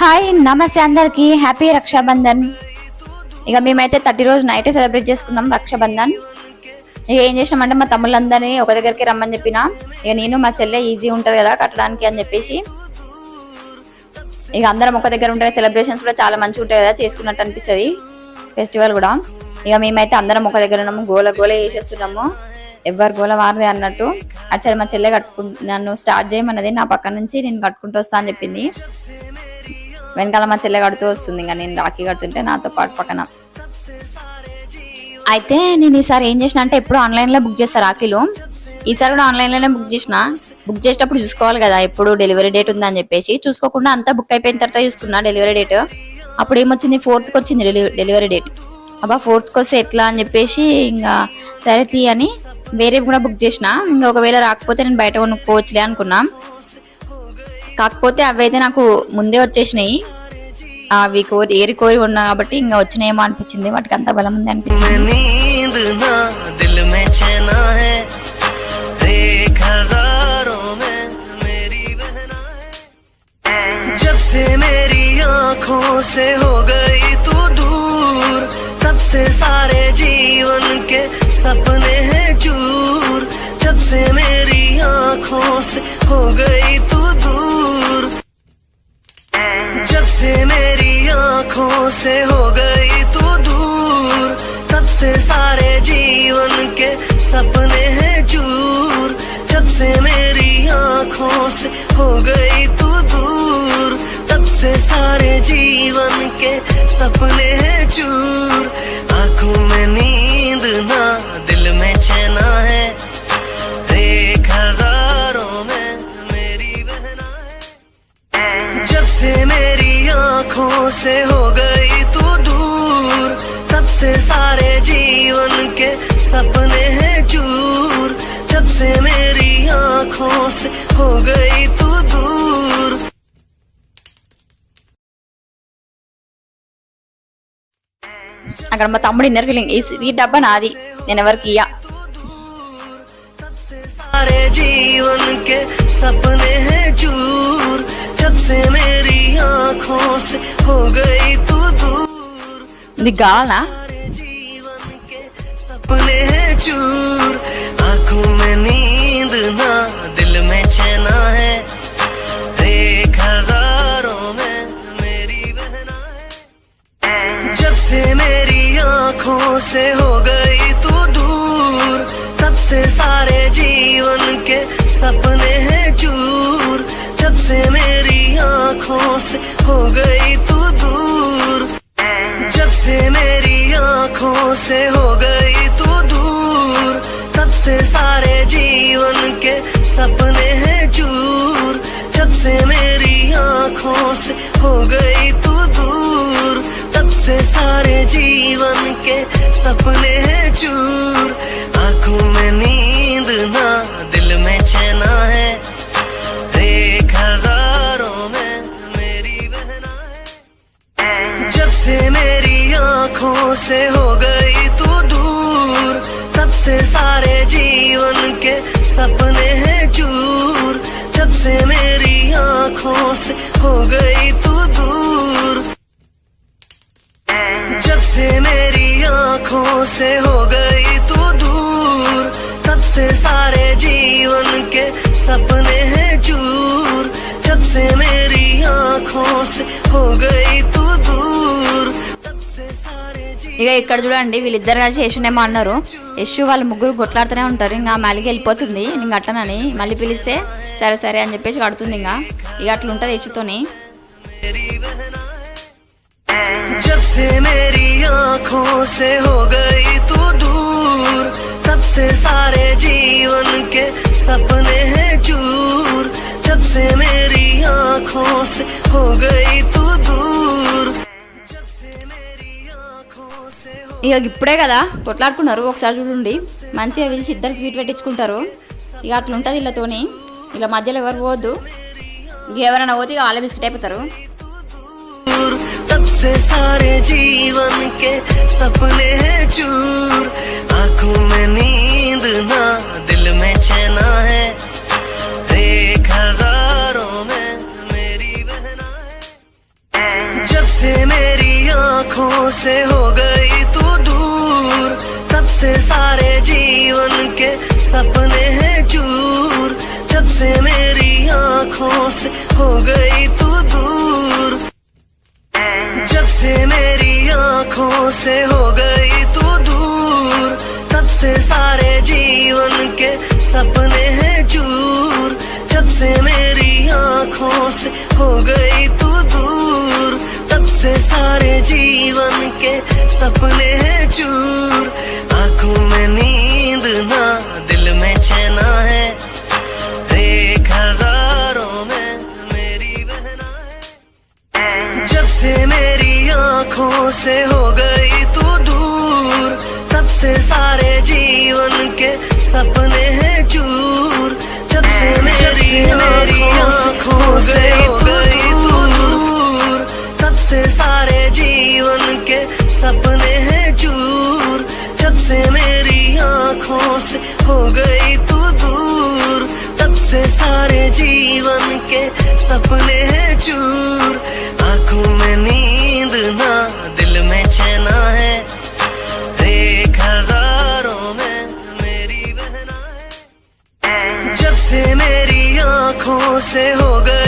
Hi నమస్తే అందరికి happy Rakshabandhan. ఇక మేమైతే 30 రోజు నైట్ సెలబ్రేట్ చేసుకున్నాం రక్షాబంధన్. ఇక ఏం చేసినామంటే మా తమ్ముళ్ళందరినీ ఒక దగ్గరికి రమ్మని చెప్పిన. ఇక నేను మా చెల్లె ఈజీ ఉంటది కదా కట్టడానికి అని చెప్పేసి ఇక అందరం ఒక దగ్గర ఉంటే సెలబ్రేషన్స్ కూడా చాలా మంచిగా ఉంటాయి కదా, చేసుకున్నట్టు అనిపిస్తుంది ఫెస్టివల్ కూడా. ఇక మేమైతే అందరం ఒక దగ్గర ఉన్నాము, గోల గోల చేసేస్తున్నాము, ఎవరు గోల వారదే అన్నట్టు. అటు సైడ్ మా చెల్లె నన్ను స్టార్ట్ చేయమన్నది, నా పక్క నుంచి నేను కట్టుకుంటూ వస్తా అని చెప్పింది. వెనకాల మా చెల్లె కడుతూ వస్తుంది, ఇంకా నేను రాఖీ కడుతుంటే నాతో పాటు పక్కన. అయితే నేను ఈసారి ఏం చేసిన అంటే ఎప్పుడు ఆన్లైన్లో బుక్ చేస్తా రాఖీలు. ఈసారి కూడా ఆన్లైన్లోనే బుక్ చేసిన. బుక్ చేసేటప్పుడు చూసుకోవాలి కదా ఎప్పుడు డెలివరీ డేట్ ఉందని చెప్పేసి, చూసుకోకుండా అంతా బుక్ అయిపోయిన తర్వాత చూసుకున్నా డెలివరీ డేట్. అప్పుడు ఏమొచ్చింది, 4th వచ్చింది డెలివరీ డేట్. అబ్బా 4th వస్తే ఎట్లా అని చెప్పేసి ఇంకా సరే తీ అని వేరే కూడా బుక్ చేసిన. ఇంకా ఒకవేళ రాకపోతే నేను బయట కొనుక్కోవచ్చులే అనుకున్నా. కాకపోతే అవి అయితే నాకు ముందే వచ్చేసినాయి, అవి ఏరి కోరి ఉన్నా కాబట్టి ఇంకా వచ్చినాయేమో అనిపించింది, వాటికి అంత బలం ఉంది అనిపించింది. से सारे जीवन के सपने हैं चूर, जब से मेरी आँखों से हो गई तू दूर, जब से मेरी आँखों से हो गई तू दूर, तब से सारे जीवन के सपने हैं चूर, जब से मेरी आँखों से हो गई तू दूर, तब से सारे जीवन के सपने हैं चूर. आँखों में नींद ना, दिल में चैना है, एक हजारों में मेरी बहना है. जब से मेरी आँखों से हो गई तू दूर, तब से सारे जीवन के सपने हैं चूर, जब से मेरी आँखों से हो गई तू दूर. అక్కడ మా తమ్ముడు ఇన్నర్ ఫీలింగ్, ఈ డబ్బా నాది, నేను ఎవరికి ఇయ్యా. सारे जीवन के सपने हैं चूर, जब से मेरी आँखों से हो गई तू दूर. ఇది కావాలా? जीवन के सपने हैं चूर. आँखों में नींद ना, दिल में चैना है, एक हजारों में मेरी बहना है. जब से मेरी आँखों से हो गई तू दूर, तब से सारे जीवन के सपने हैं चूर, जब से मेरी आँखों से हो गई तू दूर, जब से मेरी आँखों से हो गई तू दूर, तब से सारे जीवन के सपने हैं चूर, जब से मेरी आँखों से हो गई तू दूर, तब से सारे जीवन के सपने हैं चूर. आँखों में नींद ना, दिल में चैना है, एक हजारों में मेरी बहना है. जब से मेरी आँखों से हो गई तू दूर, तब से सारे जीवन के सपने हैं चूर, जब से मेरी आँखों से हो गई तू दूर, जब से मेरी आँखों से हो गई तू दूर, तब से सारे जीवन के सपने हैं चूर, जब से मेरी आँखों से हो गई तू दूर, तब से सारे. ఇక ఇక్కడ చూడండి వీళ్ళిద్దరు కలిసి యశునేమో అన్నారు. యశు వాళ్ళు ముగ్గురు కొట్లాడుతూనే ఉంటారు. ఇంకా మళ్ళీ వెళ్ళిపోతుంది, ఇంకా అట్లనని మళ్ళీ పిలిస్తే సరే సరే అని చెప్పేసి కడుతుంది. ఇంకా ఇక అట్లా ఉంటుంది యశుతోని. जब से मेरी आँखों से हो गई तू दूर, तब से सारे जीवन के सपने हैं चूर, जब से मेरी आँखों से हो गई तू दूर, जब से मेरी आँखों से. ఇక ఇప్పుడే కదా కొట్లాడుకున్నారు, ఒకసారి చూడండి మంచిగా పిలిచి ఇద్దరు స్వీట్ పెట్టించుకుంటారు. ఇక అట్లా ఉంటుంది వీళ్ళతోని. ఇలా మధ్యలో ఎవరు పోవద్దు, ఇక ఎవరైనా పోతే ఇక వాళ్ళే బిస్కెట్ అయిపోతారు. तब से सारे जीवन के सपने हैं चूर. आँखों में नींद ना, दिल में चैना है, एक हजारों में मेरी बहना है. से हो गई तू दूर, तब से सारे जीवन के सपने हैं चूर, जब से मेरी आंखों से हो गई तू दूर, जब से मेरी आंखों से हो गई तू दूर, तब से सारे जीवन के सपने हैं चूर, जब से मेरी आंखों से हो गई तू दूर, तब से सारे जीवन के सपने हैं चूर। आंखों में नींद ना, दिल में चैना है, एक हजारों में मेरी बहना है। जब से मेरी आंखों से हो गई तू दूर, तब से सारे जीवन के सपने हैं चूर, जब से मेरी आंखों से हो गई तू दूर, तब से सारे जीवन के सपने हैं चूर, जब से मेरी आंखों से हो गई तू दूर, तब से सारे जीवन के सपने हैं चूर। आंखों में नींद ना, दिल में चैना है, एक हजारों में मेरी बहना है। जब से मेरी आंखों से हो गई